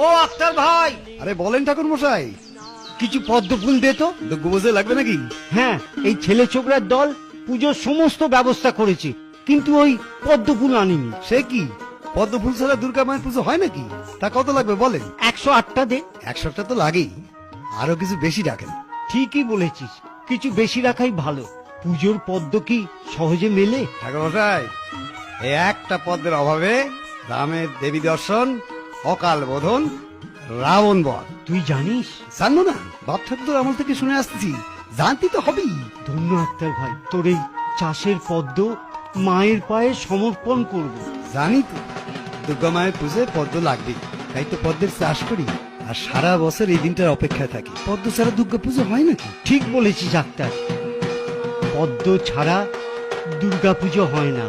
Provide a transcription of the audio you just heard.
ও আক্তার ভাই, আরে বলেন ঠাকুর মশাই, কিছু পদ্ম ফুল দে তো। গোবজে লাগবে নাকি? হ্যাঁ, এই ছেলে ছোকরার দল পুজোর সমস্ত ব্যবস্থা করেছে, কিন্তু ওই পদ্ম ফুল আনিনি। সে কি, পদ্ম ফুল ছাড়া দুর্গা মায়ের পুজো হয় নাকি? তা কত লাগবে বলেন? 108টা দে। 100টা তো লাগেই, আরো কিছু বেশি রাখেন। ঠিকই বলেছিস, কিছু বেশি রাখাই ভালো। পুজোর পদ্ম কি সহজে মেলে? ঠাকুর মশাই, এই একটা পদ্মের অভাবে রামের দেবী দর্শন, অকাল বোধন, রাবণ বধ। তুই জানিস? জানো না, বাপ ঠাকুর আমল থেকে শুনে আসছি, জানতি তো হবেই। ধন্য আক্তার ভাই, তোর এই চাষের পদ্ম মায়ের পায়ে সমর্পণ করব। জানি তো, দুর্গা মায়ের পুজোয় পদ্ম লাগবে, তাই তো পদ্মের চাষ করি, আর সারা বছর এই দিনটার অপেক্ষায় থাকি। পদ্ম ছাড়া দুর্গা পুজো হয় নাকি? ঠিক বলেছিস আক্তার, পদ্ম ছাড়া দুর্গা পুজো হয় না।